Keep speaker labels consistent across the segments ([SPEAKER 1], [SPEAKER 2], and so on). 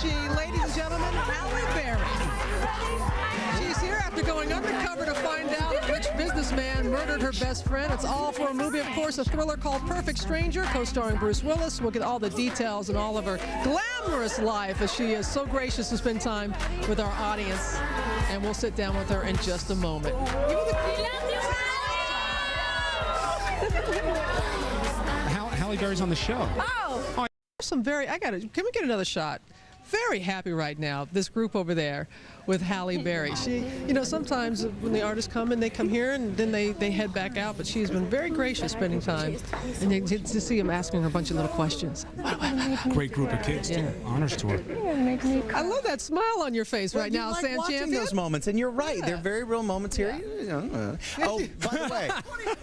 [SPEAKER 1] she, ladies and gentlemen, Halle Berry. She's here after going undercover to find out which businessman murdered her best friend. It's all for a movie, of course, a thriller called Perfect Stranger, co-starring Bruce Willis. We'll get all the details and all of her glamorous life as she is so gracious to spend time with our audience. And we'll sit down with her in just a moment.
[SPEAKER 2] Halle Berry's on the show.
[SPEAKER 1] Oh, can we get another shot? Very happy right now, this group over there with Halle Berry. She, you know, sometimes when the artists come and they come here and then they head back out, but she's been very gracious spending time. And they, to see him asking her a bunch of little questions.
[SPEAKER 2] Great group of kids, too. Honors tour.
[SPEAKER 1] I love that smile on your face right now,
[SPEAKER 3] Sam
[SPEAKER 1] Champion.
[SPEAKER 3] Watching those moments, and you're right.
[SPEAKER 1] Yeah.
[SPEAKER 3] They're very real moments here. Oh, by the way.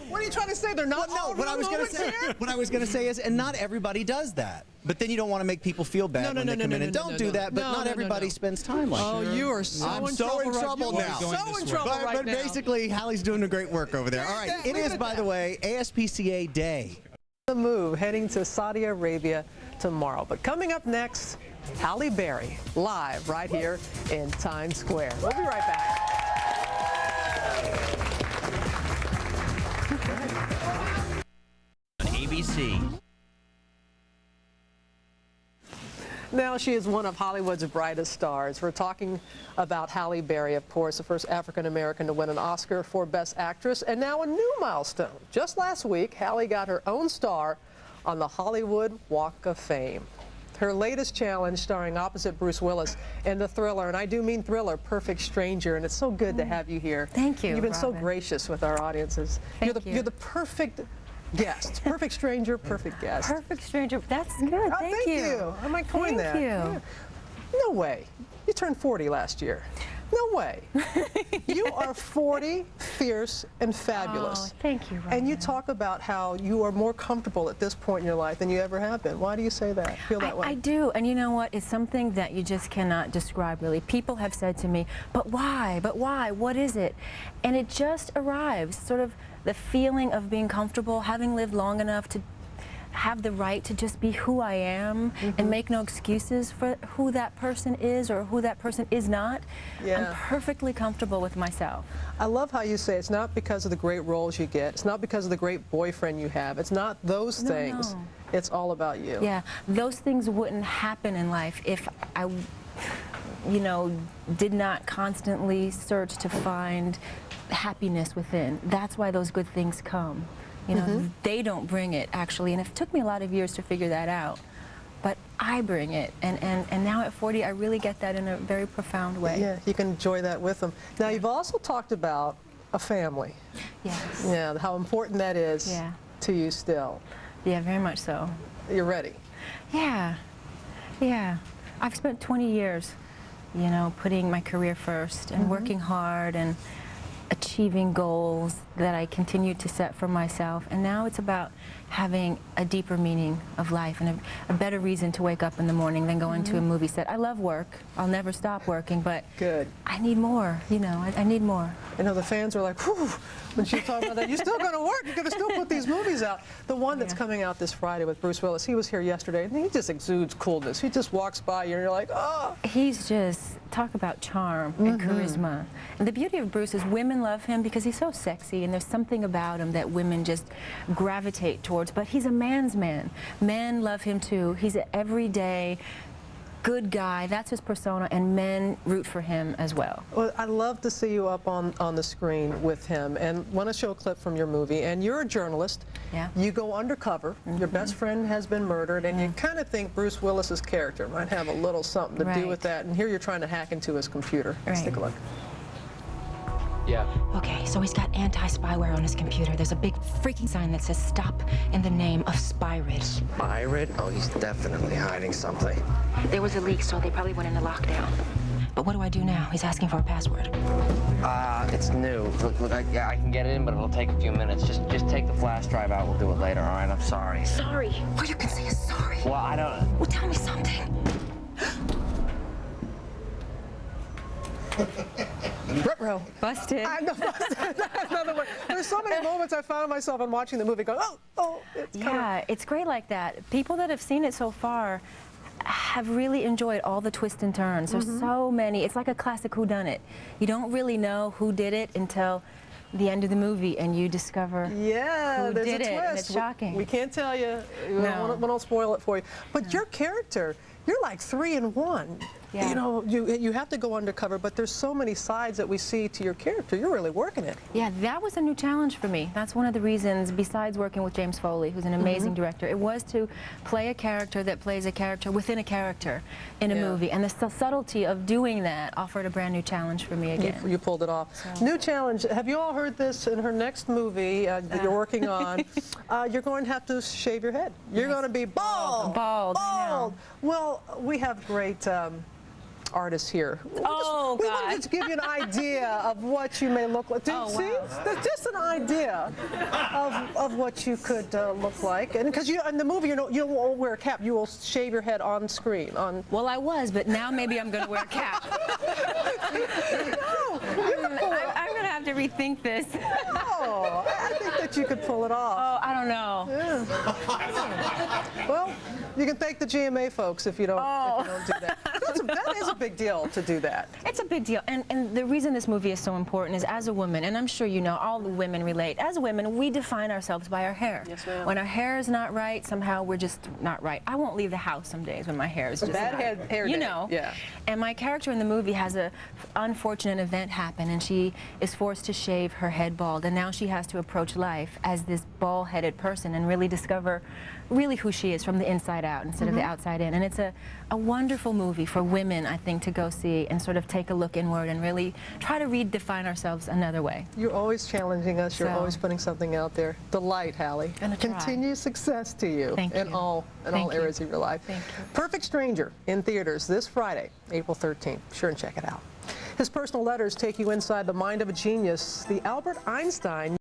[SPEAKER 1] What are you trying to say? They're not all real moments here?
[SPEAKER 3] What I was going to say is, and not everybody does that. But then you don't want to make people feel bad when they come in and don't do that. But not everybody spends time like that.
[SPEAKER 1] Oh, you are so
[SPEAKER 3] I'm
[SPEAKER 1] in
[SPEAKER 3] so
[SPEAKER 1] trouble
[SPEAKER 3] in trouble now.
[SPEAKER 1] So in trouble right now.
[SPEAKER 3] But basically, Halle's doing a great work over there. All right, it is, by the way, ASPCA Day.
[SPEAKER 1] The move heading to Saudi Arabia tomorrow. But coming up next, Halle Berry live right here in Times Square. We'll be right back.
[SPEAKER 4] On ABC.
[SPEAKER 1] Now she is one of Hollywood's brightest stars. We're talking about Halle Berry, of course, the first African-American to win an Oscar for Best Actress, and now a new milestone. Just last week, Halle got her own star on the Hollywood Walk of Fame. Her latest challenge, starring opposite Bruce Willis in the thriller, and I do mean thriller, Perfect Stranger, and it's so good to have you here.
[SPEAKER 5] Thank you,
[SPEAKER 1] You've been so
[SPEAKER 5] Robin.
[SPEAKER 1] gracious with our audiences.
[SPEAKER 5] You're
[SPEAKER 1] You're the perfect guest. Perfect stranger, perfect guest.
[SPEAKER 5] Perfect stranger. That's good.
[SPEAKER 1] Oh,
[SPEAKER 5] Thank you.
[SPEAKER 1] I might coin that.
[SPEAKER 5] Thank you.
[SPEAKER 1] Yeah. No way. You turned 40 last year. No way. You are 40, fierce, and fabulous.
[SPEAKER 5] Oh, thank you, Robin.
[SPEAKER 1] And you talk about how you are more comfortable at this point in your life than you ever have been. Why do you say that? Feel that way?
[SPEAKER 5] I do, and you know what? It's something that you just cannot describe, really. People have said to me, but why? But why? What is it? And it just arrives, sort of the feeling of being comfortable, having lived long enough to have the right to just be who I am and make no excuses for who that person is or who that person is not.
[SPEAKER 1] Yeah.
[SPEAKER 5] I'm perfectly comfortable with myself.
[SPEAKER 1] I love how you say it's not because of the great roles you get. It's not because of the great boyfriend you have. It's not those things.
[SPEAKER 5] No.
[SPEAKER 1] It's all about you.
[SPEAKER 5] Yeah, those things wouldn't happen in life if I, you know, did not constantly search to find happiness within. That's why those good things come. You know, they don't bring it, actually, and it took me a lot of years to figure that out. But I bring it, and now at 40, I really get that in a very profound way.
[SPEAKER 1] Yeah, you can enjoy that with them. Now, you've also talked about a family.
[SPEAKER 5] Yes.
[SPEAKER 1] Yeah, how important that is to you still.
[SPEAKER 5] Yeah, very much so.
[SPEAKER 1] You're ready.
[SPEAKER 5] Yeah, yeah. I've spent 20 years, you know, putting my career first and working hard and achieving goals that I continue to set for myself, and now it's about having a deeper meaning of life and a better reason to wake up in the morning than going to a movie set. I love work. I'll never stop working, but I need more, you know, I need more.
[SPEAKER 1] You know, the fans are like, whew, when she talked about that, you're still going to work, you're going to still put these movies out. The one that's coming out this Friday with Bruce Willis, he was here yesterday, and he just exudes coolness. He just walks by you, and you're like, oh.
[SPEAKER 5] He's just, talk about charm and charisma. And the beauty of Bruce is women love him because he's so sexy, and there's something about him that women just gravitate towards, but he's a man's man. Men love him too. He's an everyday good guy. That's his persona, and men root for him as well.
[SPEAKER 1] Well, I love to see you up on the screen with him, and want to show a clip from your movie. And you're a journalist.
[SPEAKER 5] Yeah.
[SPEAKER 1] You go undercover. Your best friend has been murdered, and you kind of think Bruce Willis's character might have a little something to do with that. And here you're trying to hack into his computer. Let's take a look.
[SPEAKER 6] Yeah.
[SPEAKER 7] Okay, so he's got anti-spyware on his computer. There's a big freaking sign that says stop in the name of Spyrid.
[SPEAKER 6] Spyrid? Oh, he's definitely hiding something.
[SPEAKER 7] There was a leak, so they probably went into lockdown. But what do I do now? He's asking for a password.
[SPEAKER 6] It's new. Look, I can get it in, but it'll take a few minutes. Just take the flash drive out. We'll do it later, all right? I'm sorry.
[SPEAKER 7] Sorry? All you can say is sorry.
[SPEAKER 6] Well, I don't...
[SPEAKER 7] Well, tell me something.
[SPEAKER 1] Ruh-roh.
[SPEAKER 5] Busted.
[SPEAKER 1] I know, busted. That's another word. There's so many moments I found myself in watching the movie going, oh, it's coming.
[SPEAKER 5] Yeah, it's great like that. People that have seen it so far have really enjoyed all the twists and turns. There's so many. It's like a classic whodunit. You don't really know who did it until the end of the movie, and you discover who
[SPEAKER 1] there's
[SPEAKER 5] did
[SPEAKER 1] a
[SPEAKER 5] it,
[SPEAKER 1] twist.
[SPEAKER 5] and it's shocking.
[SPEAKER 1] We can't tell you. We don't spoil it for you. But your character, you're like 3 in 1.
[SPEAKER 5] Yeah.
[SPEAKER 1] You know, you have to go undercover, but there's so many sides that we see to your character. You're really working it.
[SPEAKER 5] Yeah, that was a new challenge for me. That's one of the reasons, besides working with James Foley, who's an amazing director, it was to play a character that plays a character within a character in a movie. And the subtlety of doing that offered a brand new challenge for me again.
[SPEAKER 1] You pulled it off. So. New challenge. Have you all heard this? In her next movie that you're working on, you're going to have to shave your head. You're going to be bald.
[SPEAKER 5] Bald. I know.
[SPEAKER 1] Well, we have great artists here. We wanted to give you an idea of what you may look like. See? That's just an idea of what you could look like. And because in the movie, you won't wear a cap. You will shave your head on screen.
[SPEAKER 5] Well, I was, but now maybe I'm going to wear a cap. I'm going to have to rethink this.
[SPEAKER 1] No, I think that you could pull it off.
[SPEAKER 5] Oh, I don't know.
[SPEAKER 1] Yeah. Well, you can thank the GMA folks if you don't do that. That is a big deal to do that.
[SPEAKER 5] It's a big deal. And the reason this movie is so important is, as a woman, and I'm sure you know, all the women relate, as women, we define ourselves by our hair.
[SPEAKER 1] Yes, ma'am.
[SPEAKER 5] When our hair is not right, somehow we're just not right. I won't leave the house some days when my hair is just
[SPEAKER 1] bad
[SPEAKER 5] not
[SPEAKER 1] hair
[SPEAKER 5] you
[SPEAKER 1] day.
[SPEAKER 5] know.
[SPEAKER 1] Yeah.
[SPEAKER 5] And my character in the movie has a unfortunate event happen, and she is forced to shave her head bald, and now she has to approach life as this bald-headed person and really discover really who she is from the inside out instead of the outside in. And it's a wonderful movie for women, I think, to go see and sort of take a look inward and really try to redefine ourselves another way.
[SPEAKER 1] You're always challenging us. You're always putting something out there. Delight, Halle.
[SPEAKER 5] Gonna try.
[SPEAKER 1] Continued success to you in all areas of your life.
[SPEAKER 5] Thank you.
[SPEAKER 1] Perfect Stranger in theaters this Friday, April 13th. Be sure and check it out. His personal letters take you inside the mind of a genius, the Albert Einstein